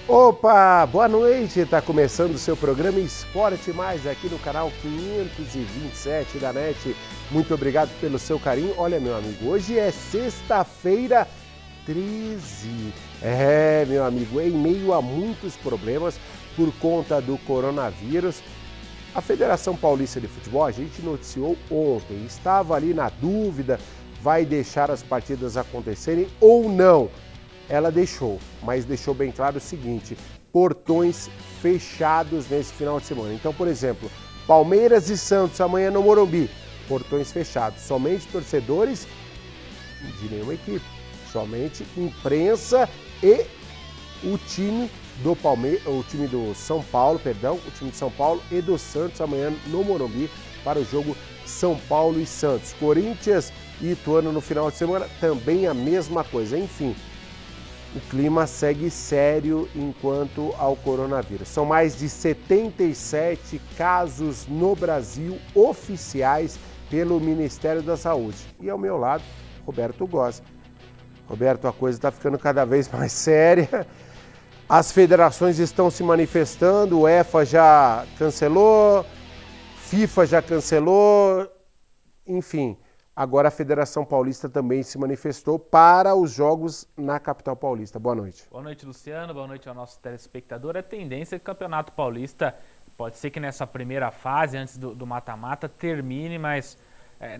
Opa, boa noite, está começando o seu programa Esporte Mais aqui no canal 527 da NET. Muito obrigado pelo seu carinho. Olha, meu amigo, hoje é sexta-feira 13. Meu amigo, em meio a muitos problemas por conta do coronavírus, a Federação Paulista de Futebol, a gente noticiou ontem, estava ali na dúvida, vai deixar as partidas acontecerem ou não. Ela deixou, mas deixou bem claro o seguinte: portões fechados nesse final de semana. Então, por exemplo, Palmeiras e Santos amanhã no Morumbi, portões fechados. Somente torcedores de nenhuma equipe, somente imprensa e o time do Palmeiras, o time do São Paulo, o time de São Paulo e do Santos amanhã no Morumbi para o jogo São Paulo e Santos. Corinthians e Ituano no final de semana também a mesma coisa. Enfim, o clima segue sério enquanto ao coronavírus. São mais de 77 casos no Brasil oficiais pelo Ministério da Saúde. E ao meu lado, Roberto Góes. Roberto, a coisa está ficando cada vez mais séria. As federações estão se manifestando, o UEFA já cancelou, FIFA já cancelou, enfim. Agora a Federação Paulista também se manifestou para os jogos na capital paulista. Boa noite. Boa noite, Luciano. Boa noite ao nosso telespectador. A tendência é que o Campeonato Paulista, pode ser que nessa primeira fase, antes do mata-mata, termine, mas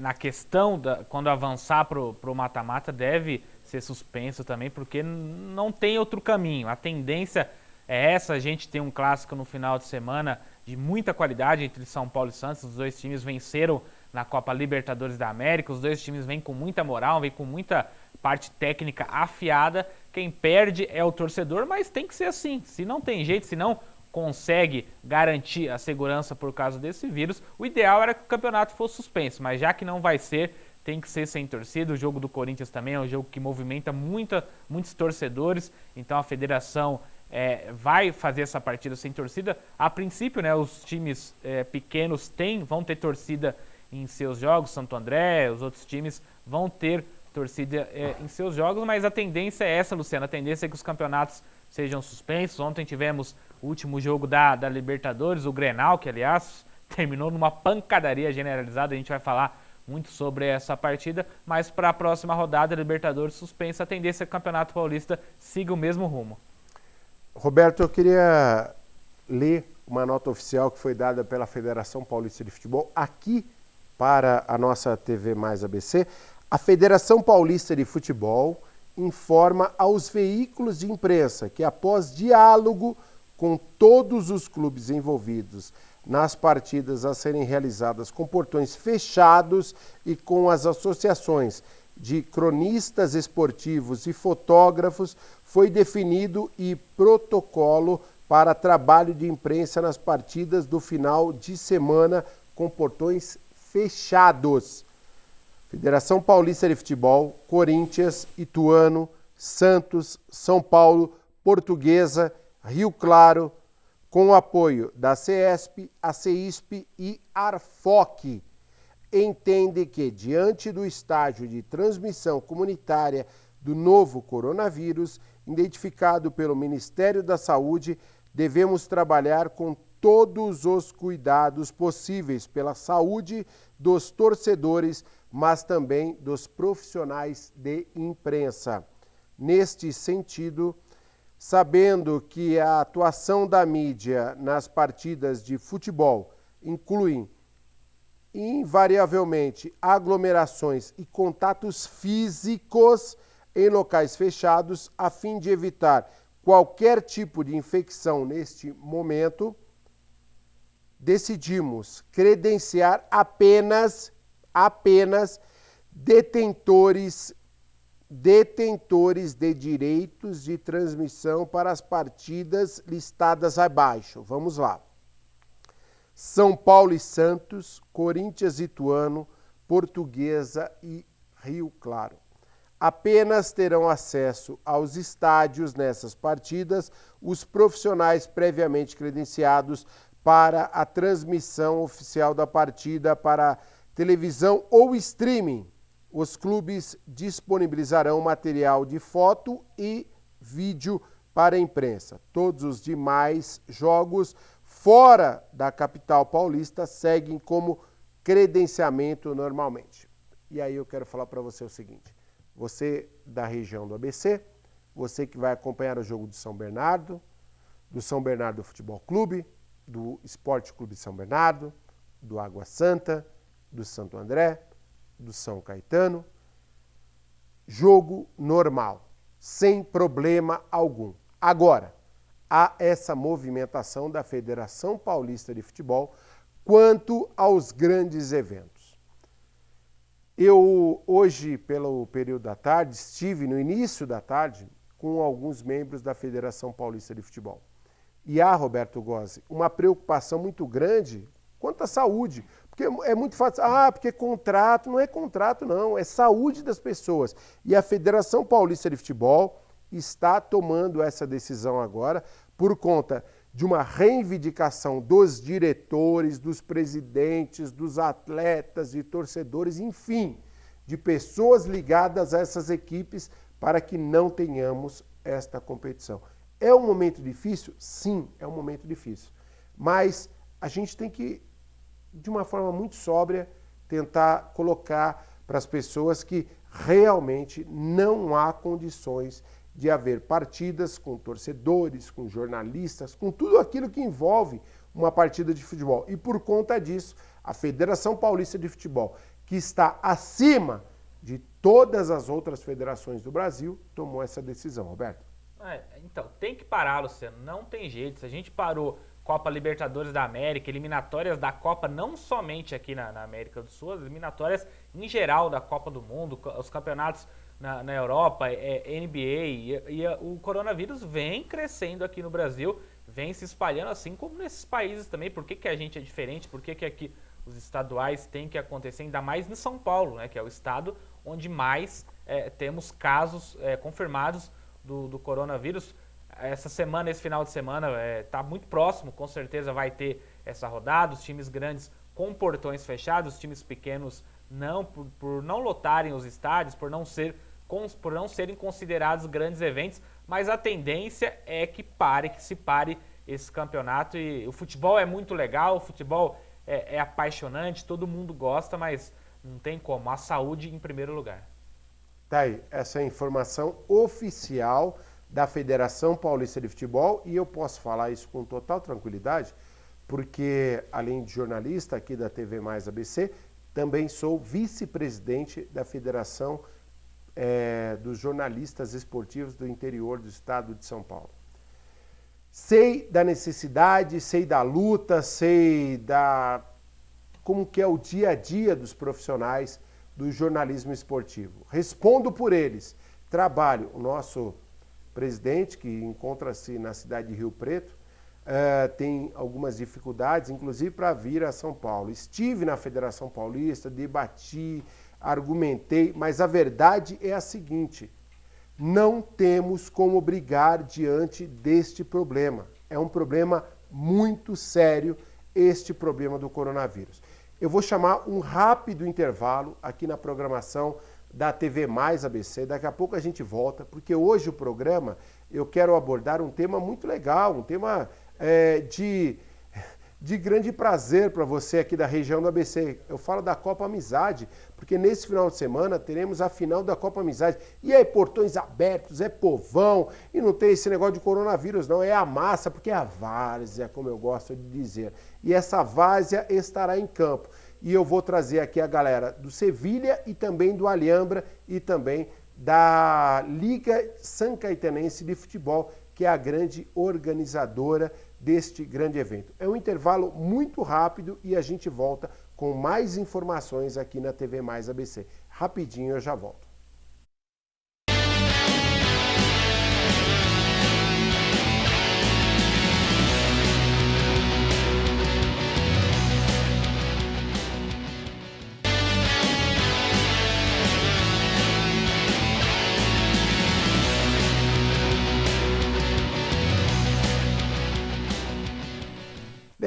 na questão, quando avançar para o mata-mata, deve ser suspenso também, porque não tem outro caminho. A tendência é essa. A gente tem um clássico no final de semana de muita qualidade entre São Paulo e Santos. Os dois times venceram na Copa Libertadores da América, os dois times vêm com muita moral, vêm com muita parte técnica afiada. Quem perde é o torcedor, mas tem que ser assim. Se não tem jeito, se não consegue garantir a segurança por causa desse vírus, o ideal era que o campeonato fosse suspenso, mas já que não vai ser, tem que ser sem torcida. O jogo do Corinthians também é um jogo que movimenta muitos torcedores, então a federação vai fazer essa partida sem torcida. A princípio, né, os times pequenos vão ter torcida em seus jogos, Santo André, os outros times vão ter torcida em seus jogos, mas a tendência é essa, Luciano, a tendência é que os campeonatos sejam suspensos. Ontem tivemos o último jogo da Libertadores, o Grenal, que aliás terminou numa pancadaria generalizada, a gente vai falar muito sobre essa partida, mas para a próxima rodada, a Libertadores suspensa, a tendência é que o Campeonato Paulista siga o mesmo rumo. Roberto, eu queria ler uma nota oficial que foi dada pela Federação Paulista de Futebol aqui para a nossa TV Mais ABC. A Federação Paulista de Futebol informa aos veículos de imprensa que, após diálogo com todos os clubes envolvidos nas partidas a serem realizadas com portões fechados e com as associações de cronistas esportivos e fotógrafos, foi definido e protocolo para trabalho de imprensa nas partidas do final de semana com portões fechados. Federação Paulista de Futebol, Corinthians, Ituano, Santos, São Paulo, Portuguesa, Rio Claro, com o apoio da CESP, a CEISP e Arfoc, entende que, diante do estágio de transmissão comunitária do novo coronavírus, identificado pelo Ministério da Saúde, devemos trabalhar com todos os cuidados possíveis pela saúde dos torcedores, mas também dos profissionais de imprensa. Neste sentido, sabendo que a atuação da mídia nas partidas de futebol inclui invariavelmente aglomerações e contatos físicos em locais fechados, a fim de evitar qualquer tipo de infecção neste momento, decidimos credenciar apenas detentores de direitos de transmissão para as partidas listadas abaixo. Vamos lá. São Paulo e Santos, Corinthians e Ituano, Portuguesa e Rio Claro. Apenas terão acesso aos estádios nessas partidas os profissionais previamente credenciados para a transmissão oficial da partida para televisão ou streaming. Os clubes disponibilizarão material de foto e vídeo para a imprensa. Todos os demais jogos fora da capital paulista seguem como credenciamento normalmente. E aí eu quero falar para você o seguinte, você da região do ABC, você que vai acompanhar o jogo do São Bernardo Futebol Clube, do Esporte Clube São Bernardo, do Água Santa, do Santo André, do São Caetano, jogo normal, sem problema algum. Agora, há essa movimentação da Federação Paulista de Futebol quanto aos grandes eventos. Eu, hoje, pelo período da tarde, estive no início da tarde com alguns membros da Federação Paulista de Futebol. E há, Roberto Gozzi, uma preocupação muito grande quanto à saúde. Porque é muito fácil, porque contrato, não é contrato não, é saúde das pessoas. E a Federação Paulista de Futebol está tomando essa decisão agora por conta de uma reivindicação dos diretores, dos presidentes, dos atletas e torcedores, enfim, de pessoas ligadas a essas equipes para que não tenhamos esta competição. É um momento difícil? Sim, é um momento difícil. Mas a gente tem que, de uma forma muito sóbria, tentar colocar para as pessoas que realmente não há condições de haver partidas com torcedores, com jornalistas, com tudo aquilo que envolve uma partida de futebol. E por conta disso, a Federação Paulista de Futebol, que está acima de todas as outras federações do Brasil, tomou essa decisão, Roberto. Então, tem que parar, Luciano, não tem jeito. Se a gente parou Copa Libertadores da América, eliminatórias da Copa, não somente aqui na América do Sul, as eliminatórias em geral da Copa do Mundo, os campeonatos na Europa, NBA, e o coronavírus vem crescendo aqui no Brasil, vem se espalhando assim como nesses países também. Por que a gente é diferente? Por que aqui os estaduais têm que acontecer, ainda mais em São Paulo, né, que é o estado onde mais temos casos confirmados do coronavírus. Essa semana, esse final de semana, está muito próximo, com certeza vai ter essa rodada, os times grandes com portões fechados, os times pequenos não, por não lotarem os estádios, por não serem considerados grandes eventos, mas a tendência é que se pare esse campeonato. E o futebol é muito legal, o futebol é apaixonante, todo mundo gosta, mas não tem como, a saúde em primeiro lugar. Tá aí, essa é a informação oficial da Federação Paulista de Futebol, e eu posso falar isso com total tranquilidade, porque além de jornalista aqui da TV Mais ABC, também sou vice-presidente da Federação dos Jornalistas Esportivos do interior do estado de São Paulo. Sei da necessidade, sei da luta, sei como que é o dia a dia dos profissionais do jornalismo esportivo. Respondo por eles. Trabalho, o nosso presidente, que encontra-se na cidade de Rio Preto, tem algumas dificuldades, inclusive para vir a São Paulo. Estive na Federação Paulista, debati, argumentei, mas a verdade é a seguinte: não temos como brigar diante deste problema. É um problema muito sério, este problema do coronavírus. Eu vou chamar um rápido intervalo aqui na programação da TV Mais ABC. Daqui a pouco a gente volta, porque hoje o programa eu quero abordar um tema muito legal, um tema de grande prazer para você aqui da região do ABC. Eu falo da Copa Amizade, porque nesse final de semana teremos a final da Copa Amizade. E é portões abertos, é povão, e não tem esse negócio de coronavírus não, é a massa, porque é a várzea, como eu gosto de dizer. E essa várzea estará em campo. E eu vou trazer aqui a galera do Sevilha e também do Alhambra e também da Liga Sancaitenense de Futebol, que é a grande organizadora deste grande evento. É um intervalo muito rápido e a gente volta com mais informações aqui na TV Mais ABC. Rapidinho eu já volto.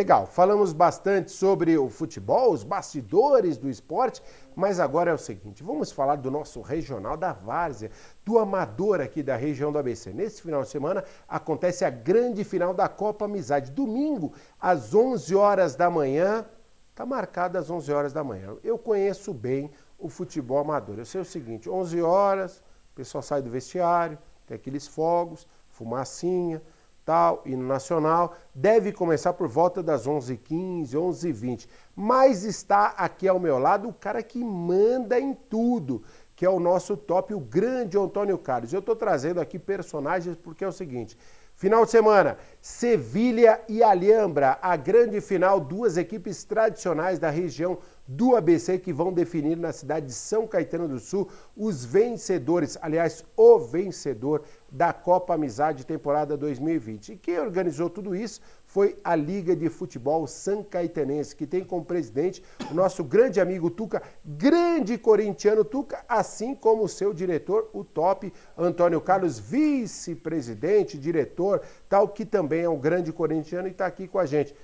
Legal, falamos bastante sobre o futebol, os bastidores do esporte, mas agora é o seguinte, vamos falar do nosso regional da várzea, do amador aqui da região do ABC. Nesse final de semana acontece a grande final da Copa Amizade, domingo às 11 horas da manhã, está marcado às 11 horas da manhã. Eu conheço bem o futebol amador, eu sei o seguinte, 11 horas, o pessoal sai do vestiário, tem aqueles fogos, fumacinha, tal, hino nacional, deve começar por volta das 11h15, 11h20. Mas está aqui ao meu lado o cara que manda em tudo, que é o nosso top, o grande Antônio Carlos. Eu estou trazendo aqui personagens porque é o seguinte, final de semana, Sevilha e Alhambra, a grande final, duas equipes tradicionais da região do ABC que vão definir na cidade de São Caetano do Sul os vencedores, aliás, o vencedor da Copa Amizade temporada 2020. E quem organizou tudo isso foi a Liga de Futebol São Caetanense, que tem como presidente o nosso grande amigo Tuca, grande corintiano Tuca, assim como o seu diretor, o top Antônio Carlos, vice-presidente, diretor, tal, que também é um grande corintiano e está aqui com a gente.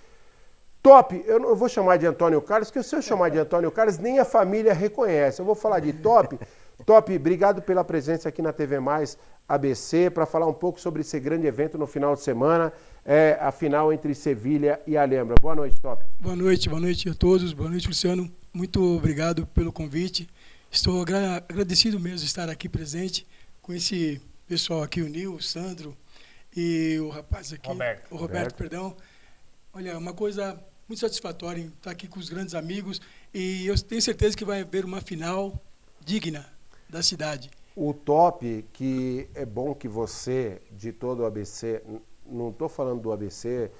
Top, eu não vou chamar de Antônio Carlos, porque se eu chamar de Antônio Carlos, nem a família reconhece. Eu vou falar de Top. Top, obrigado pela presença aqui na TV Mais ABC, para falar um pouco sobre esse grande evento no final de semana, a final entre Sevilha e Alhambra. Boa noite, Top. Boa noite a todos. Boa noite, Luciano. Muito obrigado pelo convite. Estou agradecido mesmo de estar aqui presente com esse pessoal aqui, o Nil, o Sandro e o rapaz aqui, Roberto, perdão. Olha, uma coisa muito satisfatória em estar aqui com os grandes amigos e eu tenho certeza que vai haver uma final digna da cidade. O Top, que é bom que você, de todo o ABC, não estou falando do ABC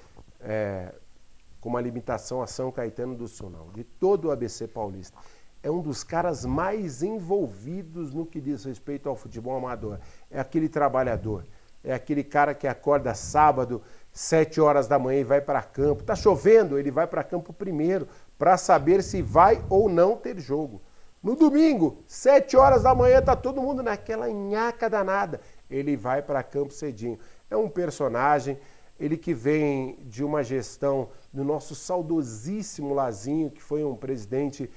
com uma limitação a São Caetano do Sul, não, de todo o ABC paulista, é um dos caras mais envolvidos no que diz respeito ao futebol amador. É aquele trabalhador, é aquele cara que acorda sábado, 7 horas da manhã e vai para campo. Tá chovendo, ele vai para campo primeiro para saber se vai ou não ter jogo. No domingo, 7 horas da manhã, tá todo mundo naquela nhaca danada. Ele vai para campo cedinho. É um personagem, ele que vem de uma gestão do nosso saudosíssimo Lazinho, que foi um presidente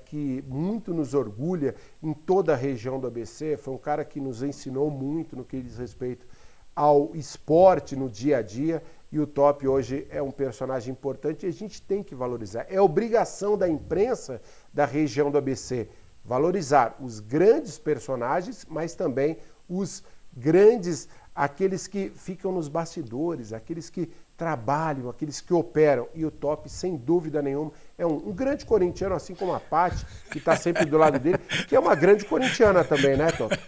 que muito nos orgulha em toda a região do ABC. Foi um cara que nos ensinou muito no que diz respeito ao esporte no dia a dia, e o Top hoje é um personagem importante e a gente tem que valorizar. É obrigação da imprensa da região do ABC valorizar os grandes personagens, mas também os grandes, aqueles que ficam nos bastidores, aqueles que trabalham, aqueles que operam. E o Top, sem dúvida nenhuma, é um grande corintiano, assim como a Paty, que está sempre do lado dele, que é uma grande corintiana também, né, Top?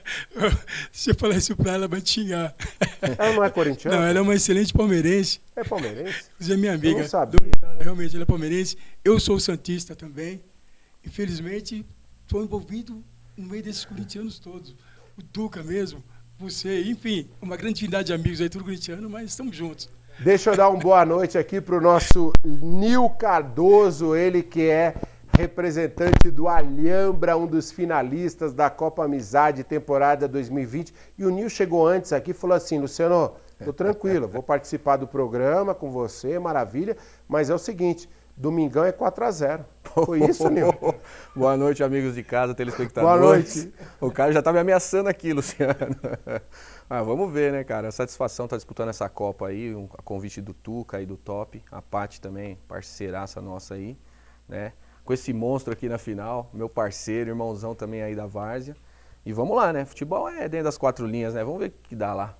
Se eu falar isso para ela, vai te xingar. Ela não é corintiana? Não, ela é uma excelente palmeirense. É palmeirense? Você é minha amiga. Eu não sabia. Realmente, ela é palmeirense. Eu sou santista também. Infelizmente, estou envolvido no meio desses corintianos todos. O Tuca mesmo, você, enfim, uma grande infinidade de amigos aí, tudo corintiano, mas estamos juntos. Deixa eu dar uma boa noite aqui para o nosso Nil Cardoso, ele que é representante do Alhambra, um dos finalistas da Copa Amizade temporada 2020. E o Nil chegou antes aqui e falou assim, Luciano, tô tranquilo, vou participar do programa com você, maravilha, mas é o seguinte, domingão é 4-0. Foi isso, Nil? Boa noite, amigos de casa, telespectadores. Boa noite. O cara já tá me ameaçando aqui, Luciano. Vamos ver, né, cara? A satisfação tá disputando essa Copa aí, a convite do Tuca e do Top, a Paty também, parceiraça nossa aí, né? Com esse monstro aqui na final, meu parceiro, irmãozão também aí da várzea. E vamos lá, né? Futebol é dentro das 4 linhas, né? Vamos ver o que dá lá.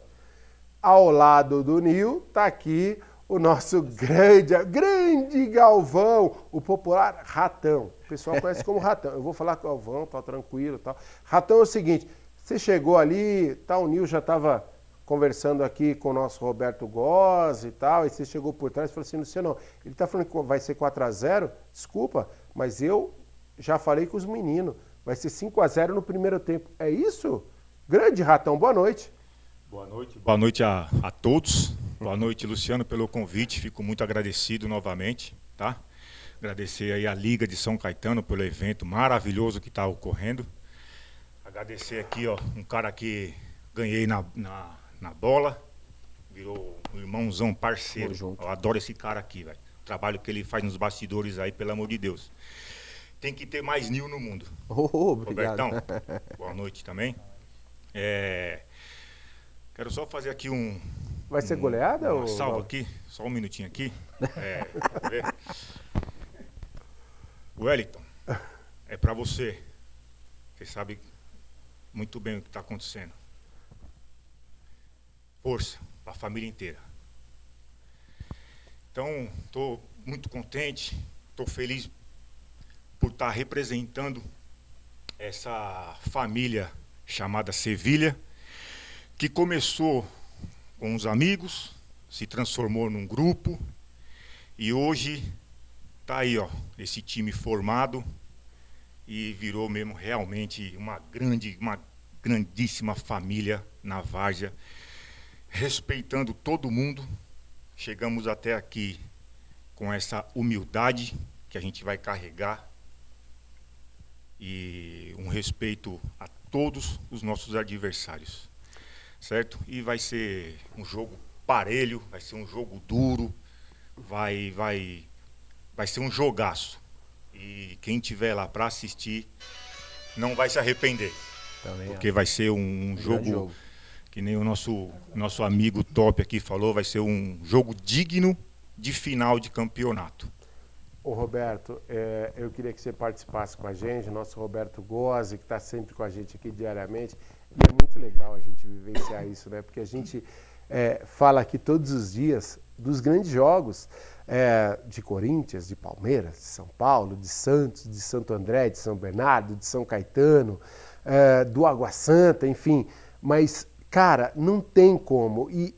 Ao lado do Nil tá aqui o nosso grande Galvão, o popular Ratão. O pessoal conhece como Ratão. Eu vou falar com o Galvão, tá tranquilo e tal. Ratão é o seguinte, você chegou ali, o Nil já estava conversando aqui com o nosso Roberto Góes e tal, e você chegou por trás e falou assim, Luciano, ele está falando que vai ser 4-0, desculpa, mas eu já falei com os meninos, vai ser 5-0 no primeiro tempo. É isso? Grande Ratão, boa noite. Boa noite a todos. Boa noite, Luciano, pelo convite. Fico muito agradecido novamente, tá? Agradecer aí a Liga de São Caetano pelo evento maravilhoso que está ocorrendo. Agradecer aqui, ó, um cara que ganhei na bola, virou um irmãozão, parceiro. Eu adoro esse cara aqui, velho. trabalho que ele faz nos bastidores aí, pelo amor de Deus. Tem que ter mais Nil no mundo. Obrigado. Robertão, boa noite também. Quero só fazer aqui Vai ser goleada? Uma ou salva não? aqui, só um minutinho aqui. Quer ver? Wellington, é pra você. Você sabe muito bem o que está acontecendo. Força para a família inteira. Então, estou muito contente, estou feliz por estar representando essa família chamada Sevilha, que começou com os amigos, se transformou num grupo e hoje está aí, ó, esse time formado e virou mesmo realmente uma grandíssima família na várzea, respeitando todo mundo. Chegamos até aqui com essa humildade que a gente vai carregar e um respeito a todos os nossos adversários, certo? E vai ser um jogo parelho, vai ser um jogo duro, vai ser um jogaço. E quem tiver lá para assistir não vai se arrepender, porque vai ser um jogo que nem o nosso amigo Top aqui falou, vai ser um jogo digno de final de campeonato. Ô Roberto, eu queria que você participasse com a gente, o nosso Roberto Gozzi, que está sempre com a gente aqui diariamente, e é muito legal a gente vivenciar isso, né? Porque a gente fala aqui todos os dias dos grandes jogos de Corinthians, de Palmeiras, de São Paulo, de Santos, de Santo André, de São Bernardo, de São Caetano, do Água Santa, enfim, mas, cara, não tem como, e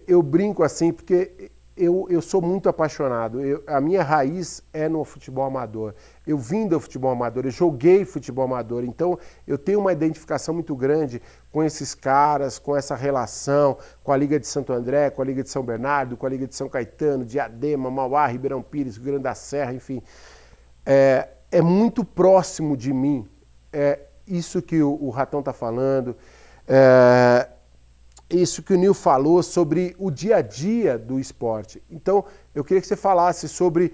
eu brinco assim, porque eu sou muito apaixonado. A minha raiz é no futebol amador. Eu vim do futebol amador, eu joguei futebol amador. Então, eu tenho uma identificação muito grande com esses caras, com essa relação, com a Liga de Santo André, com a Liga de São Bernardo, com a Liga de São Caetano, Diadema, Mauá, Ribeirão Pires, Rio Grande da Serra, enfim. É muito próximo de mim. Isso que o Ratão está falando. Isso que o Nil falou sobre o dia a dia do esporte. Então, eu queria que você falasse sobre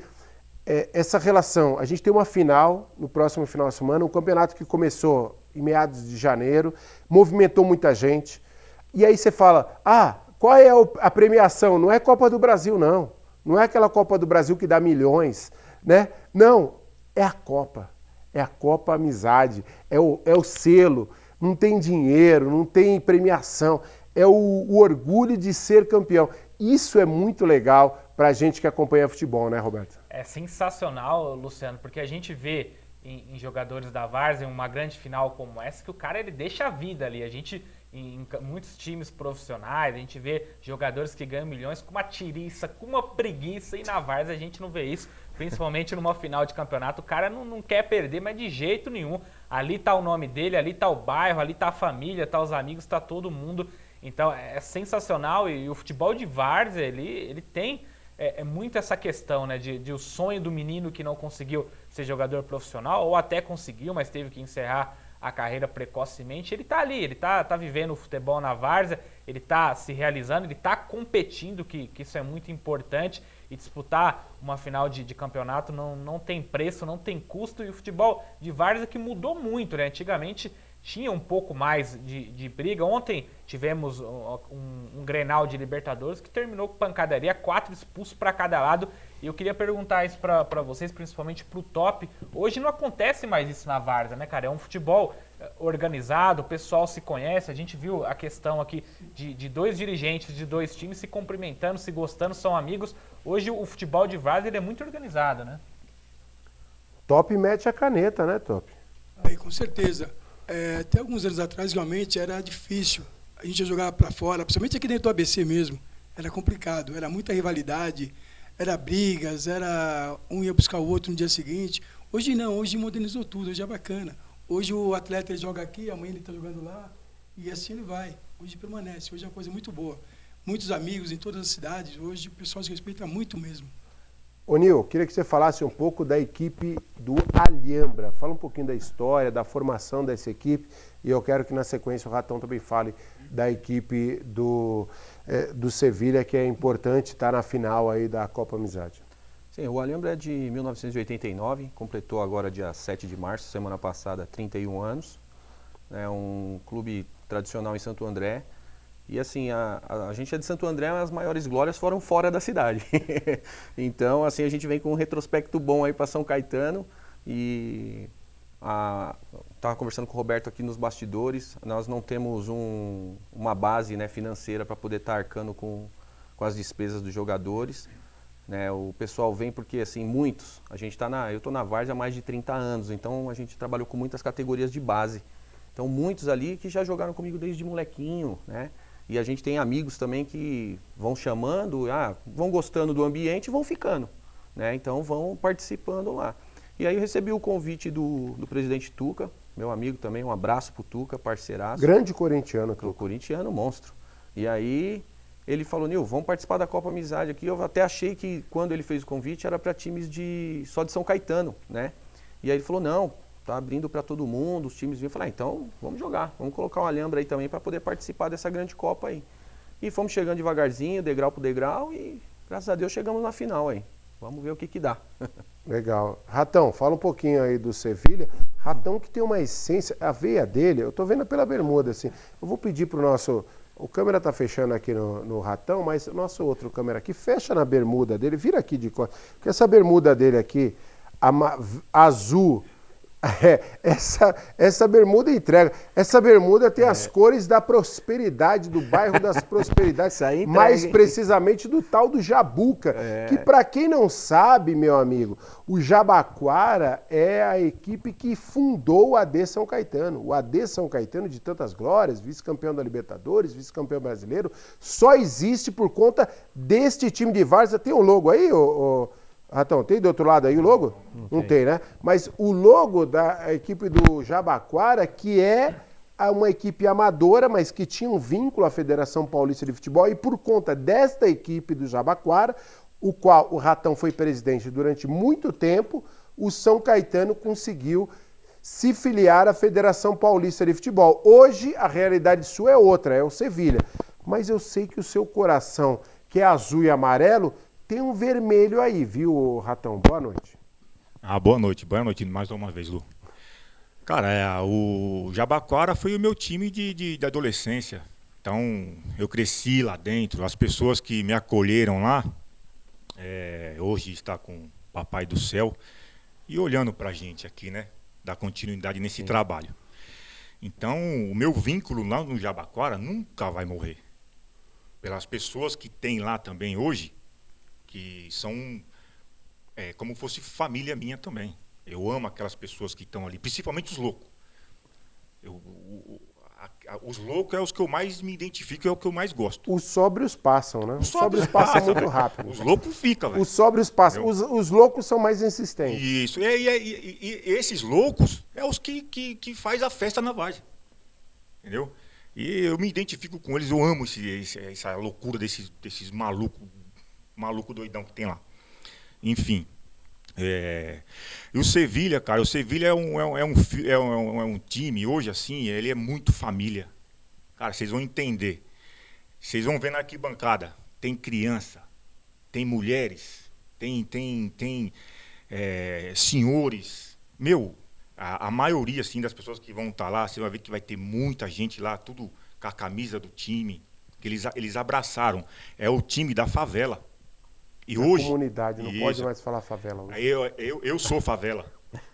essa relação. A gente tem uma final, no próximo final de semana, um campeonato que começou em meados de janeiro, movimentou muita gente. E aí você fala, qual é a premiação? Não é Copa do Brasil, não. Não é aquela Copa do Brasil que dá milhões, né? Não, é a Copa. É a Copa Amizade, é o selo. Não tem dinheiro, não tem premiação. É o orgulho de ser campeão. Isso é muito legal para a gente que acompanha futebol, né, Roberto? É sensacional, Luciano, porque a gente vê em jogadores da várzea uma grande final como essa, que o cara ele deixa a vida ali. A gente, em muitos times profissionais, a gente vê jogadores que ganham milhões com uma tiriça, com uma preguiça, e na várzea a gente não vê isso, principalmente numa final de campeonato. O cara não quer perder, mas de jeito nenhum. Ali tá o nome dele, ali tá o bairro, ali tá a família, tá os amigos, tá todo mundo. Então é sensacional, e o futebol de várzea, ele tem muito essa questão, né, de o sonho do menino que não conseguiu ser jogador profissional, ou até conseguiu, mas teve que encerrar a carreira precocemente. Ele tá ali, ele tá vivendo o futebol na várzea, ele tá se realizando, ele tá competindo, que isso é muito importante, e disputar uma final de campeonato não tem preço, não tem custo, e o futebol de várzea que mudou muito, né? Antigamente tinha um pouco mais de briga. Ontem tivemos um Grenal de Libertadores que terminou com pancadaria, 4 expulsos para cada lado. E eu queria perguntar isso para vocês, principalmente para o Top. Hoje não acontece mais isso na várzea, né, cara? É um futebol organizado, o pessoal se conhece. A gente viu a questão aqui de dois dirigentes de dois times se cumprimentando, se gostando, são amigos. Hoje o futebol de várzea ele é muito organizado, né? Top mete a caneta, né, Top? Com certeza. Até alguns anos atrás, realmente, era difícil. A gente ia jogar para fora, principalmente aqui dentro do ABC mesmo. Era complicado, era muita rivalidade, era brigas, era um ia buscar o outro no dia seguinte. Hoje não, hoje modernizou tudo, hoje é bacana. Hoje o atleta ele joga aqui, amanhã ele está jogando lá, e assim ele vai. Hoje permanece, hoje é uma coisa muito boa. Muitos amigos em todas as cidades, hoje o pessoal se respeita muito mesmo. Ô Nil, queria que você falasse um pouco da equipe do Alhambra. Fala um pouquinho da história, da formação dessa equipe, e eu quero que na sequência o Ratão também fale da equipe do Sevilha, que é importante estar na final aí da Copa Amizade. Sim, o Alhambra é de 1989, completou agora dia 7 de março, semana passada, 31 anos. É um clube tradicional em Santo André. E assim, a gente é de Santo André, mas as maiores glórias foram fora da cidade. Então, assim, a gente vem com um retrospecto bom aí para São Caetano. E estava conversando com o Roberto aqui nos bastidores, nós não temos uma base, né, financeira para poder estar arcando com as despesas dos jogadores. Né? O pessoal vem porque, assim, muitos, eu estou na Várzea há mais de 30 anos, então a gente trabalhou com muitas categorias de base. Então, muitos ali que já jogaram comigo desde molequinho, né? E a gente tem amigos também que vão chamando, vão gostando do ambiente e vão ficando, né? Então vão participando lá. E aí eu recebi o convite do presidente Tuca, meu amigo também, um abraço pro Tuca, parceiraço. Grande corintiano. Pro corintiano, monstro. E aí ele falou, Nil, vamos participar da Copa Amizade aqui. Eu até achei que quando ele fez o convite era para times só de São Caetano, né? E aí ele falou, não, tá abrindo para todo mundo, os times vinham. Eu falei, então vamos jogar, vamos colocar um Alhambra aí também para poder participar dessa grande Copa aí. E fomos chegando devagarzinho, degrau por degrau, e graças a Deus chegamos na final aí. Vamos ver o que dá. Legal. Ratão, fala um pouquinho aí do Sevilha. Ratão que tem uma essência, a veia dele, eu tô vendo pela bermuda, assim. Eu vou pedir pro nosso... O câmera tá fechando aqui no Ratão, mas o nosso outro câmera aqui fecha na bermuda dele, vira aqui de costas. Porque essa bermuda dele aqui, azul... essa bermuda entrega. Essa bermuda tem as cores da prosperidade, do bairro das prosperidades, mais precisamente do tal do Jabuca, que para quem não sabe, meu amigo, o Jabaquara é a equipe que fundou o AD São Caetano. O AD São Caetano, de tantas glórias, vice-campeão da Libertadores, vice-campeão brasileiro, só existe por conta deste time de várzea. Tem um logo aí, Ratão, tem do outro lado aí o logo? Não tem, né? Mas o logo da equipe do Jabaquara, que é uma equipe amadora, mas que tinha um vínculo à Federação Paulista de Futebol, e por conta desta equipe do Jabaquara, o qual o Ratão foi presidente durante muito tempo, o São Caetano conseguiu se filiar à Federação Paulista de Futebol. Hoje a realidade sua é outra, é o Sevilha. Mas eu sei que o seu coração, que é azul e amarelo, tem um vermelho aí, viu, Ratão? Boa noite. Boa noite mais uma vez, Lu. Cara, o Jabaquara foi o meu time de adolescência. Então, eu cresci lá dentro, as pessoas que me acolheram lá, hoje está com o Papai do Céu, e olhando pra gente aqui, né, dar continuidade nesse trabalho. Então, o meu vínculo lá no Jabaquara nunca vai morrer. Pelas pessoas que tem lá também hoje, que são como fosse família minha também. Eu amo aquelas pessoas que estão ali, principalmente os loucos. Os loucos é os que eu mais me identifico, é o que eu mais gosto. Os sóbrios passam, né? Os sóbrios passam muito rápido. Os loucos ficam, velho. Os sóbrios passam. Os loucos são mais insistentes. Isso. E esses loucos é os que faz a festa na Várzea. Entendeu? E eu me identifico com eles, eu amo essa loucura desses maluco doidão que tem lá. Enfim. E o Sevilha, cara, é um time, hoje assim, ele é muito família. Cara, vocês vão entender. Vocês vão ver na arquibancada, tem criança, tem mulheres, tem senhores. Meu, a maioria assim, das pessoas que vão estar lá, você vai ver que vai ter muita gente lá, tudo com a camisa do time, que eles abraçaram. É o time da favela. E hoje, comunidade, não pode mais falar favela. Eu sou favela.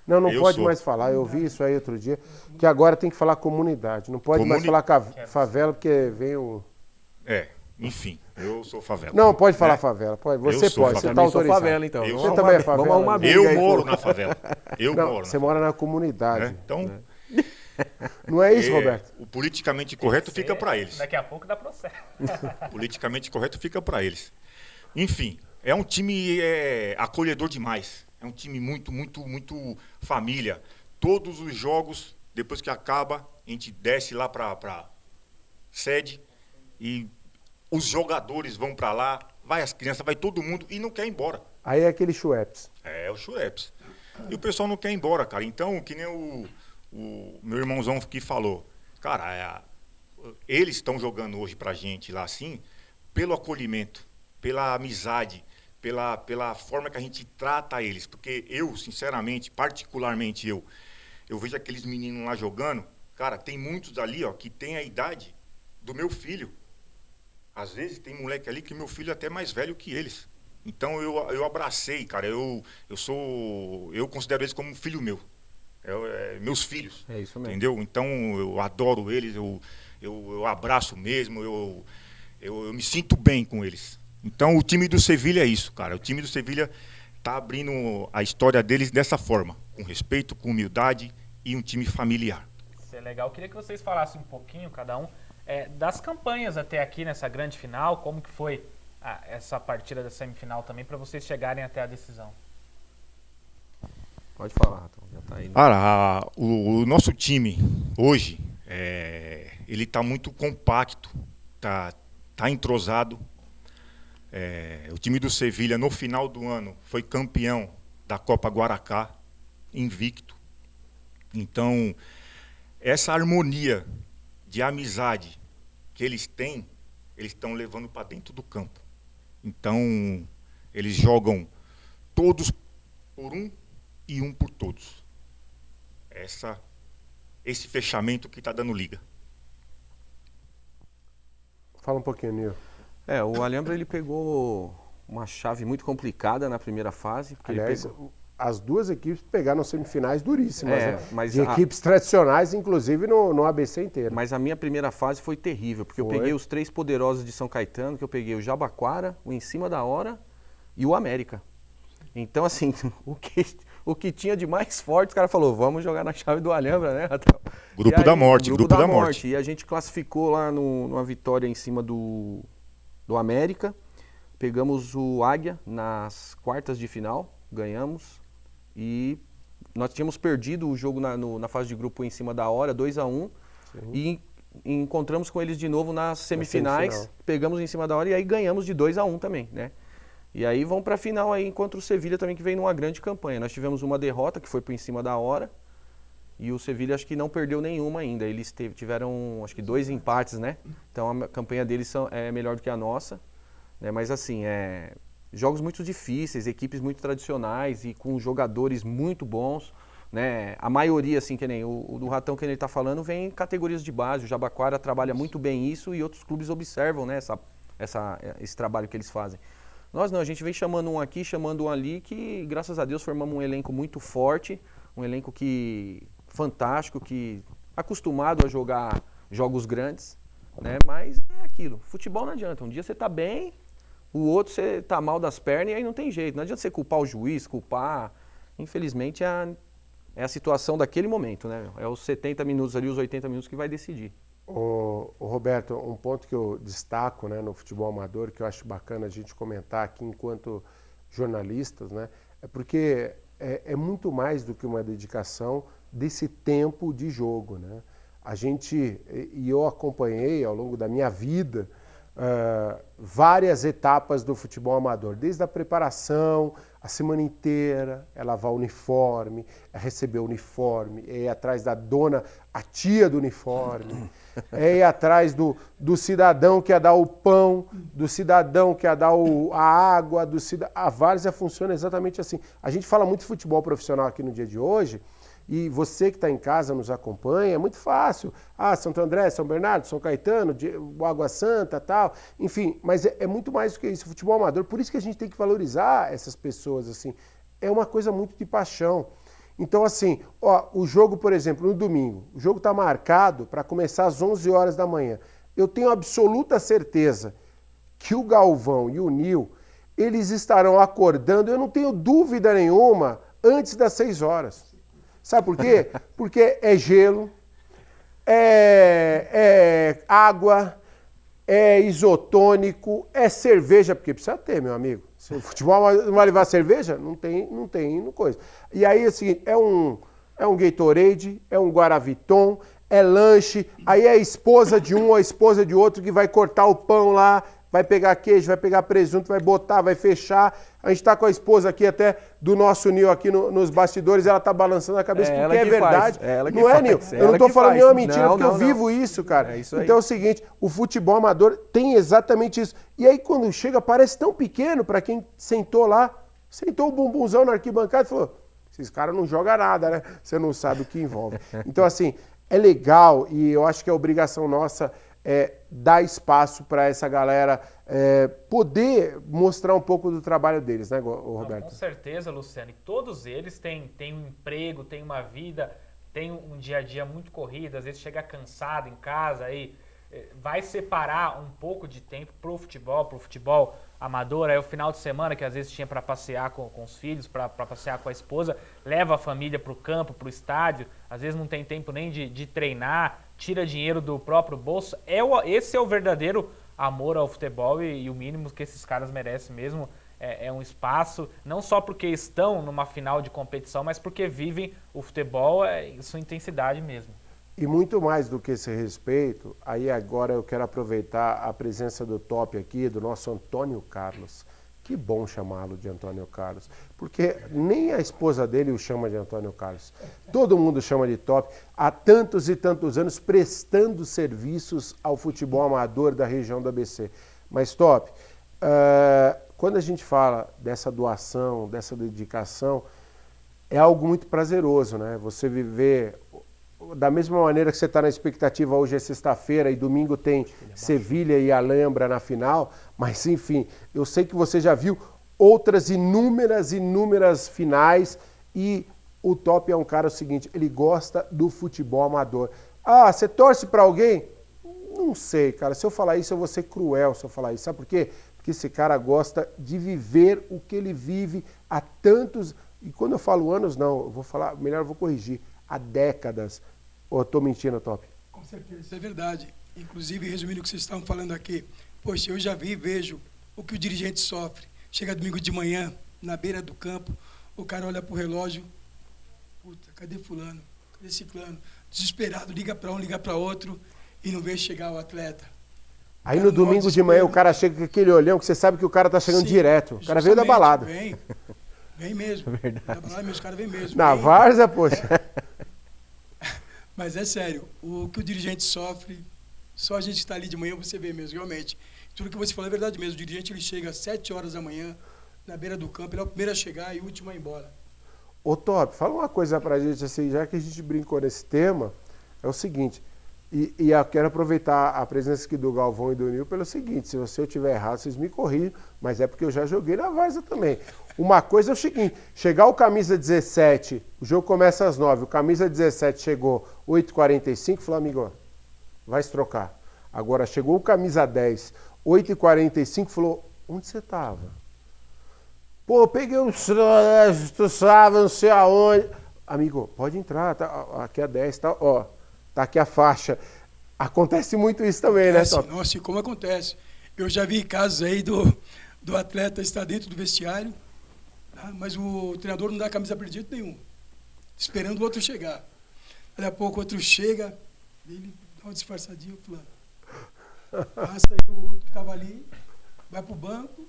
Não pode mais falar. Eu vi isso aí outro dia, que agora tem que falar comunidade. Não pode mais falar favela, porque vem o... Enfim, eu sou favela. Não, pode falar favela. Pode. Você pode, você está autorizado. Favela, então. Você também é favela. Vamos arrumar briga eu aí, moro na favela. Você mora na comunidade. Então... Não é isso, Roberto? O politicamente correto fica para eles. Daqui a pouco dá processo. Politicamente correto fica para eles. Enfim, é um time acolhedor demais. É um time muito família. Todos os jogos, depois que acaba, a gente desce lá para sede e os jogadores vão para lá, vai as crianças, vai todo mundo e não quer ir embora. Aí é aquele Schweppes. É, o Schweppes. E o pessoal não quer ir embora, cara. Então, que nem o meu irmãozão aqui falou, cara, eles estão jogando hoje pra gente lá assim, pelo acolhimento, pela amizade, pela forma que a gente trata eles. Porque eu, sinceramente, particularmente eu vejo aqueles meninos lá jogando, cara, tem muitos ali, ó, que tem a idade do meu filho. Às vezes tem moleque ali que meu filho é até mais velho que eles. Então eu abracei, cara, eu considero eles como um filho meu. Meus filhos. É isso mesmo. Entendeu? Então eu adoro eles, eu abraço mesmo, eu me sinto bem com eles. Então o time do Sevilha é isso, cara. O time do Sevilha tá abrindo a história deles dessa forma, com respeito, com humildade e um time familiar. Isso é legal. Eu queria que vocês falassem um pouquinho, cada um, das campanhas até aqui nessa grande final, como que foi essa partida da semifinal também, para vocês chegarem até a decisão. Pode falar, Ratão, já tá aí. Né? Cara, o nosso time hoje, ele tá muito compacto, tá entrosado. O time do Sevilha, no final do ano, foi campeão da Copa Guaracá, invicto. Então, essa harmonia de amizade que eles têm, eles estão levando para dentro do campo. Então, eles jogam todos por um e um por todos. Esse fechamento que está dando liga. Fala um pouquinho, Nil. O Alhambra ele pegou uma chave muito complicada na primeira fase. Aliás, as duas equipes pegaram semifinais duríssimas, né? Mas de equipes tradicionais, inclusive no ABC inteiro. Mas a minha primeira fase foi terrível, porque eu peguei os três poderosos de São Caetano, que eu peguei o Jabaquara, o Em Cima da Hora e o América. Então, assim, o que tinha de mais forte, os caras falaram, vamos jogar na chave do Alhambra, né, Ratão? Grupo da morte. E a gente classificou lá numa vitória em cima do América. Pegamos o Águia nas quartas de final, ganhamos. E nós tínhamos perdido o jogo na fase de grupo Em Cima da Hora, 2-1. E encontramos com eles de novo nas semifinais. Pegamos Em Cima da Hora e aí ganhamos de 2-1 também, né? E aí vamos para a final aí contra o Sevilha também, que vem numa grande campanha. Nós tivemos uma derrota, que foi por Em Cima da Hora. E o Sevilha acho que não perdeu nenhuma ainda. Eles tiveram, acho que 2 empates, né? Então a campanha deles é melhor do que a nossa. Né? Mas assim, jogos muito difíceis, equipes muito tradicionais e com jogadores muito bons. Né? A maioria, assim, que nem o do Ratão que ele está falando, vem em categorias de base. O Jabaquara trabalha muito bem isso e outros clubes observam, né, esse trabalho que eles fazem. Nós não, a gente vem chamando um aqui, chamando um ali, que graças a Deus formamos um elenco muito forte, um elenco fantástico, que acostumado a jogar jogos grandes, né? Mas é aquilo, futebol não adianta, um dia você tá bem, o outro você tá mal das pernas e aí não tem jeito, não adianta você culpar o juiz, infelizmente é a situação daquele momento, né? É os 70 minutos ali, os 80 minutos que vai decidir. Ô Roberto, um ponto que eu destaco, né, no futebol amador, que eu acho bacana a gente comentar aqui enquanto jornalistas, né, é porque é muito mais do que uma dedicação desse tempo de jogo, né? Eu acompanhei ao longo da minha vida várias etapas do futebol amador, desde a preparação, a semana inteira, é lavar o uniforme, é receber o uniforme, é ir atrás da dona, a tia do uniforme, é ir atrás do cidadão que ia dar o pão, do cidadão que ia dar a água, a várzea funciona exatamente assim. A gente fala muito de futebol profissional aqui no dia de hoje, e você que está em casa nos acompanha, é muito fácil. Santo André, São Bernardo, São Caetano, Água Santa, tal. Enfim, mas é muito mais do que isso, futebol amador. Por isso que a gente tem que valorizar essas pessoas, assim. É uma coisa muito de paixão. Então, assim, o jogo, por exemplo, no domingo, o jogo está marcado para começar às 11 horas da manhã. Eu tenho absoluta certeza que o Galvão e o Nil, eles estarão acordando, eu não tenho dúvida nenhuma, antes das 6 horas. Sabe por quê? Porque é gelo, é água, é isotônico, é cerveja, porque precisa ter, meu amigo. Se o futebol não vai levar cerveja, não tem coisa. E aí é o seguinte, é um Gatorade, é um Guaraviton, é lanche, aí é a esposa de um ou a esposa de outro que vai cortar o pão lá, vai pegar queijo, vai pegar presunto, vai botar, vai fechar. A gente tá com a esposa aqui até do nosso Nil aqui nos bastidores, ela tá balançando a cabeça porque é verdade. Não é, Nil? Eu não tô falando nenhuma mentira, porque eu vivo isso, cara. É isso aí. Então é o seguinte, o futebol amador tem exatamente isso. E aí quando chega, parece tão pequeno para quem sentou lá, sentou o bumbumzão na arquibancada e falou, esses caras não jogam nada, né? Você não sabe o que envolve. Então assim, é legal e eu acho que é obrigação nossa dar espaço para essa galera poder mostrar um pouco do trabalho deles, né, Roberto? Com certeza, Luciano. E todos eles têm um emprego, têm uma vida, têm um dia a dia muito corrido, às vezes chega cansado em casa, aí vai separar um pouco de tempo pro futebol amador, aí o final de semana que às vezes tinha para passear com os filhos, para passear com a esposa, leva a família pro campo, pro estádio, às vezes não tem tempo nem de treinar, tira dinheiro do próprio bolso. Esse é o verdadeiro amor ao futebol e o mínimo que esses caras merecem mesmo é um espaço, não só porque estão numa final de competição, mas porque vivem o futebol em sua intensidade mesmo. E muito mais do que esse respeito, aí agora eu quero aproveitar a presença do top aqui, do nosso Antônio Carlos. Que bom chamá-lo de Antônio Carlos, porque nem a esposa dele o chama de Antônio Carlos. Todo mundo chama de top, há tantos e tantos anos prestando serviços ao futebol amador da região do ABC. Mas top, quando a gente fala dessa doação, dessa dedicação, é algo muito prazeroso, né? Você viver da mesma maneira que você está na expectativa, hoje é sexta-feira e domingo tem Sevilha e Alhambra na final, mas enfim, eu sei que você já viu outras inúmeras finais e o top é um cara o seguinte, ele gosta do futebol amador. Ah, você torce para alguém? Não sei, cara, se eu falar isso eu vou ser cruel se eu falar isso, sabe por quê? Porque esse cara gosta de viver o que ele vive há tantos, e quando eu falo anos não, eu vou falar, melhor eu vou corrigir, há décadas. Ou eu tô mentindo, Top? Com certeza, isso é verdade. Inclusive, resumindo o que vocês estavam falando aqui, poxa, eu já vejo o que o dirigente sofre. Chega domingo de manhã, na beira do campo, o cara olha pro relógio, puta, cadê fulano? Cadê ciclano? Desesperado, liga para um, liga para outro, e não vê chegar o atleta. Aí no domingo de manhã o cara chega com aquele olhão que você sabe que o cara tá chegando direto. O cara veio da balada. Vem mesmo. Verdade. Da balada mesmo, os caras vêm mesmo. Na várzea, poxa. Mas é sério, o que o dirigente sofre, só a gente está ali de manhã você vê mesmo, realmente. Tudo que você falou é verdade mesmo. O dirigente ele chega às 7 horas da manhã, na beira do campo, ele é o primeiro a chegar e o último a ir embora. Ô Top, fala uma coisa pra gente, assim, já que a gente brincou nesse tema, é o seguinte, e eu quero aproveitar a presença aqui do Galvão e do Nil pelo seguinte, se eu estiver errado, vocês me corrigem, mas é porque eu já joguei na várzea também. Uma coisa é o seguinte, chegar o camisa 17, o jogo começa às 9, o camisa 17 chegou 8h45, falou, amigo, vai se trocar. Agora chegou o camisa 10, 8h45, falou, onde você tava? Pô, eu peguei um tu sabe, não sei aonde. Amigo, pode entrar, tá, aqui é 10, tá, ó, tá aqui a faixa. Acontece muito isso também, né, Top? Nossa, e como acontece? Eu já vi casos aí do atleta estar dentro do vestiário, mas o treinador não dá a camisa para jeito nenhum, esperando o outro chegar. Daqui a pouco o outro chega, ele dá uma disfarçadinha, fulano. Passa aí o outro que estava ali, vai para o banco,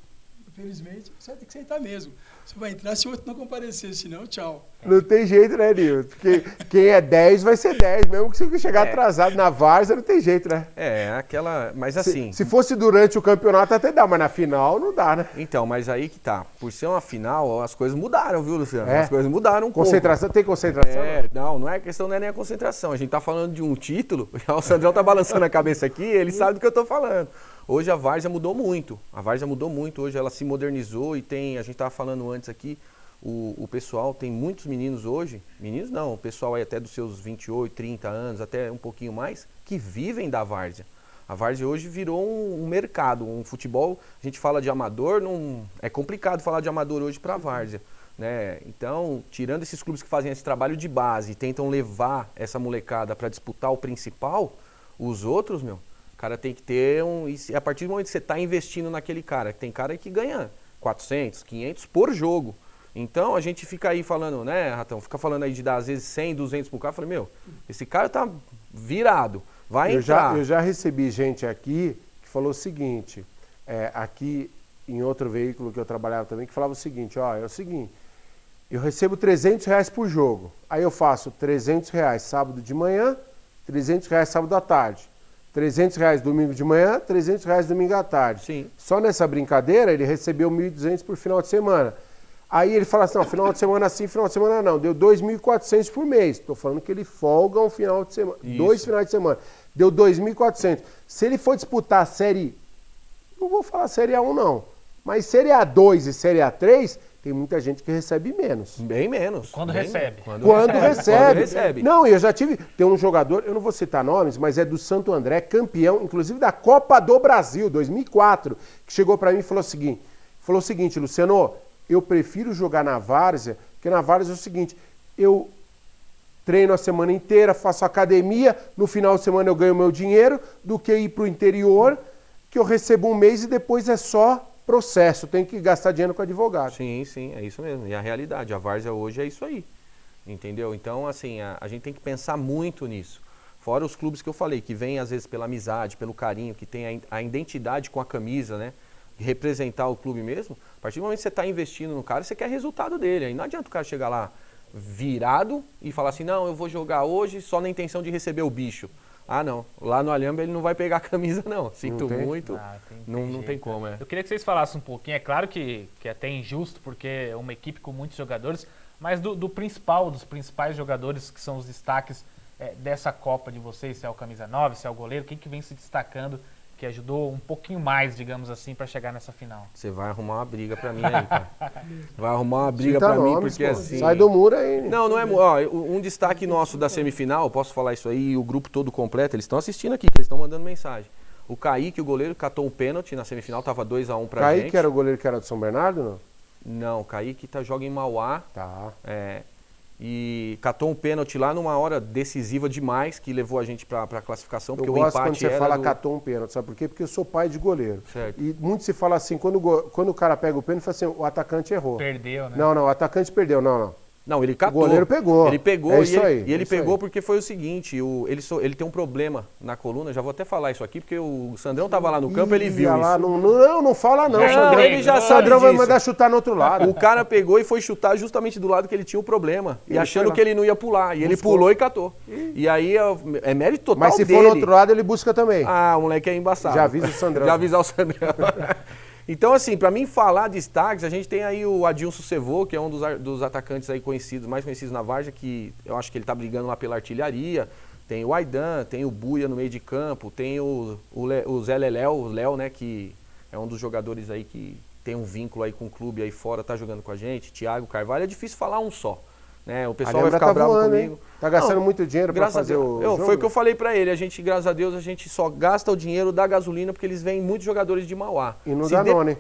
infelizmente, você vai ter que sentar mesmo. Você vai entrar se o outro não comparecer, senão tchau. Não tem jeito, né, Nil? Porque quem é 10 vai ser 10, mesmo que você chegar atrasado na várzea, não tem jeito, né? É, aquela... Mas assim... Se fosse durante o campeonato até dá, mas na final não dá, né? Então, mas aí que tá. Por ser uma final, as coisas mudaram, viu, Luciano? As coisas mudaram um concentração, pouco. Tem concentração? Não é questão, não é nem a concentração. A gente tá falando de um título, o Sandrão tá balançando a cabeça aqui, ele sabe do que eu tô falando. Hoje a várzea mudou muito. A várzea mudou muito, hoje ela se modernizou e tem, a gente tava falando antes aqui, o pessoal, tem muitos meninos hoje, meninos não, o pessoal aí até dos seus 28, 30 anos, até um pouquinho mais, que vivem da várzea. A várzea hoje virou um mercado, um futebol, a gente fala de amador, é complicado falar de amador hoje para a várzea, né? Então, tirando esses clubes que fazem esse trabalho de base e tentam levar essa molecada para disputar o principal, os outros, o cara tem que ter e a partir do momento que você está investindo naquele cara, tem cara que ganha 400, 500 por jogo. Então a gente fica aí falando, né, Ratão, fica falando aí de dar às vezes 100, 200 pro cara, eu falei, esse cara tá virado, vai entrar. Eu já recebi gente aqui que falou o seguinte, aqui em outro veículo que eu trabalhava também, que falava o seguinte, ó, é o seguinte, eu recebo R$300 por jogo, aí eu faço R$300 sábado de manhã, R$300 sábado à tarde, R$300 domingo de manhã, R$300 domingo à tarde. Sim. Só nessa brincadeira ele recebeu R$1.200 por final de semana. Aí ele fala assim, não, final de semana sim, final de semana não, deu R$2.400 por mês. Estou falando que ele folga um final de semana, 2 finais de semana, deu R$2.400. Se ele for disputar a série, não vou falar série A1 não, mas série A2 e série A3, tem muita gente que recebe menos. Bem menos. Quando bem recebe. Quando recebe. recebe. Não, eu já tive, tem um jogador, eu não vou citar nomes, mas é do Santo André, campeão, inclusive da Copa do Brasil, 2004, que chegou para mim e falou o seguinte, Luciano, eu prefiro jogar na várzea, porque na várzea é o seguinte, eu treino a semana inteira, faço academia, no final de semana eu ganho meu dinheiro, do que ir para o interior, que eu recebo um mês e depois é só processo, tem que gastar dinheiro com advogado. Sim, é isso mesmo. E a realidade, a várzea hoje é isso aí, entendeu? Então, assim, a gente tem que pensar muito nisso. Fora os clubes que eu falei, que vêm às vezes pela amizade, pelo carinho, que tem a identidade com a camisa, né? Representar o clube mesmo. A partir do momento que você está investindo no cara, você quer resultado dele. Aí não adianta o cara chegar lá virado e falar assim, não, eu vou jogar hoje só na intenção de receber o bicho. Ah, não. Lá no Alhambra ele não vai pegar a camisa, não. Sinto muito. Não tem como, Eu queria que vocês falassem um pouquinho. É claro que é até injusto, porque é uma equipe com muitos jogadores, mas dos principais jogadores que são os destaques dessa Copa de vocês, se é o camisa 9, se é o goleiro, quem que vem se destacando, que ajudou um pouquinho mais, digamos assim, para chegar nessa final? Você vai arrumar uma briga pra mim aí, cara. Vai arrumar uma briga pra mim, porque assim... Sai do muro aí. Não é... Ó, um destaque nosso da semifinal, posso falar isso aí, o grupo todo completo, eles estão assistindo aqui, que eles estão mandando mensagem. O Kaique, o goleiro, catou um pênalti na semifinal, tava 2-1 pra gente. Kaique era o goleiro que era do São Bernardo, não? Não, o Kaique joga em Mauá. Tá. E catou um pênalti lá numa hora decisiva demais, que levou a gente pra classificação, porque eu o gosto empate quando você fala catou um pênalti, sabe por quê? Porque eu sou pai de goleiro. Certo. E muito se fala assim, quando o cara pega o pênalti, fala assim, o atacante errou. Perdeu, né? Não, o atacante perdeu, não. Não, ele catou. O goleiro pegou. Ele pegou e ele pegou aí. porque foi o seguinte, ele tem um problema na coluna, já vou até falar isso aqui, porque o Sandrão tava lá no campo, ele viu lá, isso. Não fala não, Sandrão. Ele já sabe Sandrão vai disso. mandar chutar no outro lado. O cara pegou e foi chutar justamente do lado que ele tinha o problema, e achando que ele não ia pular, e ele pulou e catou. E aí é mérito total dele. Mas se for no outro lado, ele busca também. Ah, o moleque é embaçado. Já avisa o Sandrão. Já avisar o Sandrão. Então, assim, pra mim falar destaques, a gente tem aí o Adilson Sevô, que é um dos atacantes aí mais conhecidos na Várzea, que eu acho que ele tá brigando lá pela artilharia. Tem o Aidan, tem o Buia no meio de campo, tem o Zé Leléo, o Léo, né, que é um dos jogadores aí que tem um vínculo aí com o clube aí fora, tá jogando com a gente. Thiago Carvalho, é difícil falar um só. Né? O pessoal vai ficar bravo comigo. Hein? Tá gastando muito dinheiro para fazer o jogo? Foi o que eu falei para ele. A gente, graças a Deus, a gente só gasta o dinheiro da gasolina porque eles vêm muitos jogadores de Mauá. E no Danone.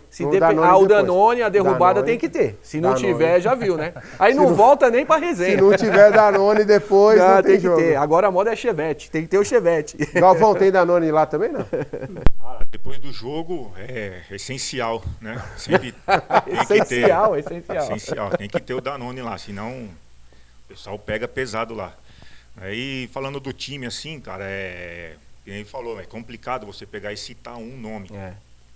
O Danone, a derrubada tem que ter. Se não tiver, já viu, né? Aí não volta nem para resenha. Se não tiver Danone depois, não tem jogo. Que ter. Agora a moda é Chevette. Tem que ter o Chevette. Galvão, tem Danone lá também, não? Depois do jogo é essencial, né? Sempre essencial. Tem que ter o Danone lá, senão... O pessoal pega pesado lá. Aí, falando do time, assim, cara, como ele falou, é complicado você pegar e citar um nome.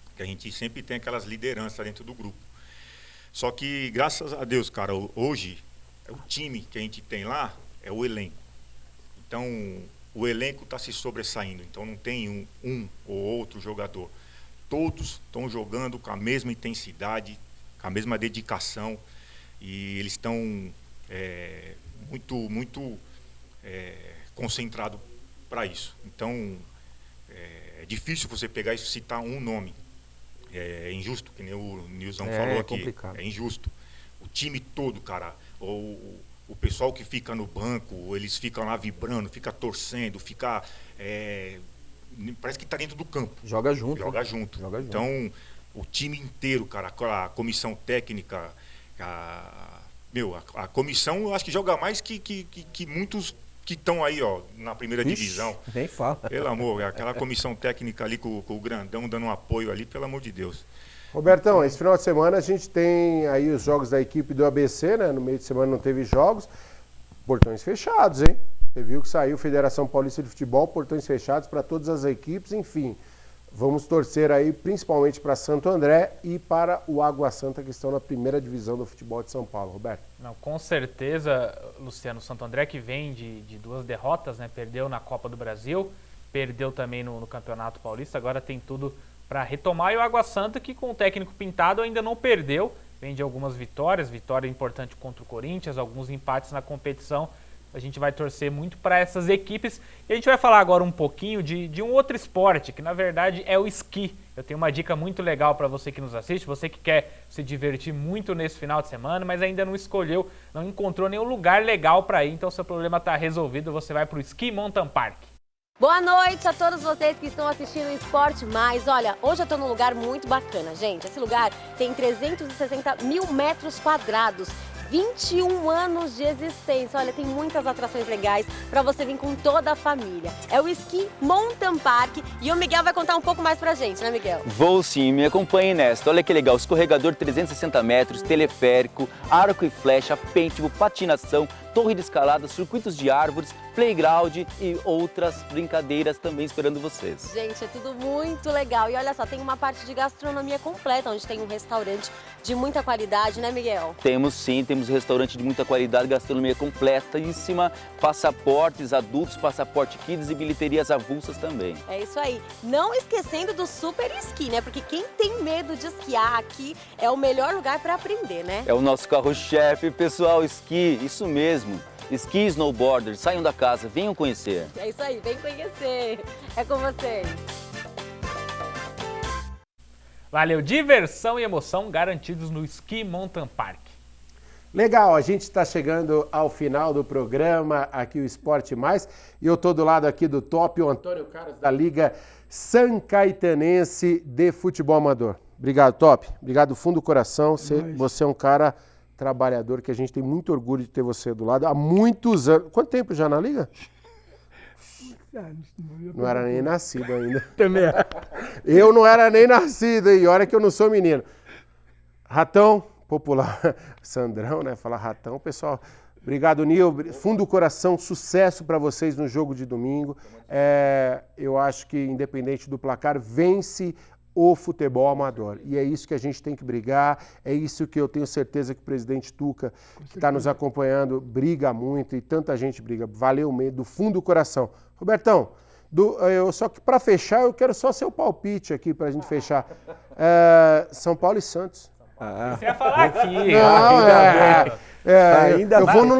Porque a gente sempre tem aquelas lideranças dentro do grupo. Só que, graças a Deus, cara, hoje, o time que a gente tem lá é o elenco. Então, o elenco está se sobressaindo. Então, não tem um ou outro jogador. Todos estão jogando com a mesma intensidade, com a mesma dedicação. E eles estão... muito concentrado para isso. Então, é difícil você pegar e citar um nome. É injusto, que nem o Nilson falou aqui. Complicado. É injusto. O time todo, cara, o pessoal que fica no banco, eles ficam lá vibrando, fica torcendo, parece que está dentro do campo. Joga junto. Então, o time inteiro, cara, a comissão técnica, a comissão, eu acho que joga mais que muitos que estão aí, ó, na primeira divisão. Nem fala. Pelo amor, aquela comissão técnica ali com o Grandão dando um apoio ali, pelo amor de Deus. Robertão, esse final de semana a gente tem aí os jogos da equipe do ABC, né? No meio de semana não teve jogos. Portões fechados, hein? Você viu que saiu Federação Paulista de Futebol, portões fechados para todas as equipes, enfim. Vamos torcer aí principalmente para Santo André e para o Água Santa, que estão na primeira divisão do futebol de São Paulo. Roberto. Não, com certeza, Luciano, Santo André que vem de 2 derrotas, né? Perdeu na Copa do Brasil, perdeu também no Campeonato Paulista, agora tem tudo para retomar. E o Água Santa, que com o técnico pintado ainda não perdeu, vem de algumas vitória importante contra o Corinthians, alguns empates na competição. A gente vai torcer muito para essas equipes. E a gente vai falar agora um pouquinho de um outro esporte, que na verdade é o esqui. Eu tenho uma dica muito legal para você que nos assiste, você que quer se divertir muito nesse final de semana, mas ainda não escolheu, não encontrou nenhum lugar legal para ir, então seu problema está resolvido, você vai para o Ski Mountain Park. Boa noite a todos vocês que estão assistindo o Esporte Mais. Olha, hoje eu estou num lugar muito bacana, gente. Esse lugar tem 360 mil metros quadrados. 21 anos de existência. Olha, tem muitas atrações legais para você vir com toda a família. É o Ski Mountain Park e o Miguel vai contar um pouco mais pra gente, né, Miguel? Vou sim, me acompanhe nesta. Olha que legal, escorregador 360 metros, teleférico, arco e flecha, pêndulo, patinação, torre de escalada, circuitos de árvores, playground e outras brincadeiras também esperando vocês. Gente, é tudo muito legal. E olha só, tem uma parte de gastronomia completa, onde tem um restaurante de muita qualidade, né, Miguel? Temos sim, temos restaurante de muita qualidade, gastronomia completíssima, passaportes adultos, passaporte kids e bilheterias avulsas também. É isso aí. Não esquecendo do super esqui, né? Porque quem tem medo de esquiar aqui é o melhor lugar para aprender, né? É o nosso carro-chefe, pessoal, esqui, isso mesmo. Esqui e snowboarder, saiam da casa, venham conhecer. É isso aí, vem conhecer. É com vocês. Valeu, diversão e emoção garantidos no Ski Mountain Park. Legal, a gente está chegando ao final do programa, aqui o Esporte Mais, e eu estou do lado aqui do top, o Antônio Carlos, da Liga Sancaitenense de Futebol Amador. Obrigado, Top. Obrigado do fundo do coração. Você é um cara trabalhador, que a gente tem muito orgulho de ter você do lado há muitos anos. Quanto tempo já na Liga? Não era nem nascido ainda. Também. Eu não era nem nascido, e olha que eu não sou menino. Ratão, popular, Sandrão, né? Falar Ratão, pessoal. Obrigado, Nil. Fundo do coração, sucesso para vocês no jogo de domingo. Eu acho que, independente do placar, vence o futebol amador. E é isso que a gente tem que brigar, é isso que eu tenho certeza que o presidente Tuca, que está nos acompanhando, briga muito, e tanta gente briga. Valeu mesmo, do fundo do coração. Robertão, só que para fechar, eu quero só seu palpite aqui para a gente fechar. São Paulo e Santos. Você ia falar aqui.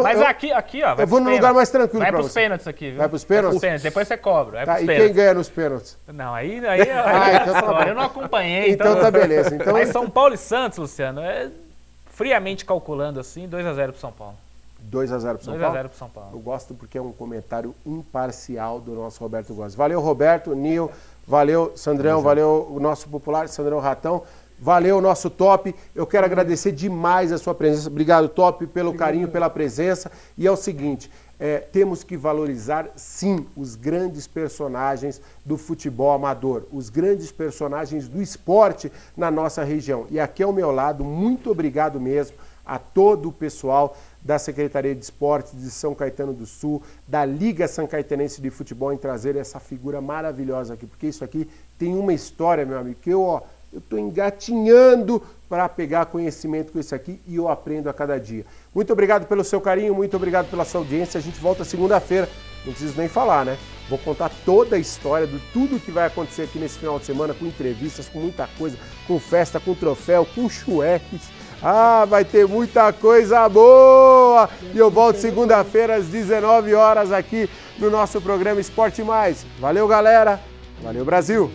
Mas aqui, ó. Eu vou num lugar mais tranquilo. Vai pros pênaltis aqui, viu? Vai pros pênaltis? Depois você cobra. Tá, e quem ganha nos pênaltis? Não, aí então tá bom. Eu não acompanhei. Então tá beleza. Então... Mas São Paulo e Santos, Luciano, friamente calculando assim, 2-0 pro São Paulo. 2-0 pro São Paulo? 2-0 pro São Paulo. Eu gosto porque é um comentário imparcial do nosso Roberto Góes. Valeu, Roberto, Nil, valeu, Sandrão, valeu o nosso popular, Sandrão Ratão. Valeu, nosso Top. Eu quero agradecer demais a sua presença. Obrigado, Top, pelo carinho, pela presença. E é o seguinte, temos que valorizar, sim, os grandes personagens do futebol amador, os grandes personagens do esporte na nossa região. E aqui ao meu lado, muito obrigado mesmo a todo o pessoal da Secretaria de Esportes de São Caetano do Sul, da Liga Sancaitenense de Futebol, em trazer essa figura maravilhosa aqui. Porque isso aqui tem uma história, meu amigo, que eu estou engatinhando para pegar conhecimento com isso aqui, e eu aprendo a cada dia. Muito obrigado pelo seu carinho, muito obrigado pela sua audiência. A gente volta segunda-feira, não preciso nem falar, né? Vou contar toda a história de tudo que vai acontecer aqui nesse final de semana, com entrevistas, com muita coisa, com festa, com troféu, com chueques. Vai ter muita coisa boa! E eu volto segunda-feira às 19 horas aqui no nosso programa Esporte Mais. Valeu, galera! Valeu, Brasil!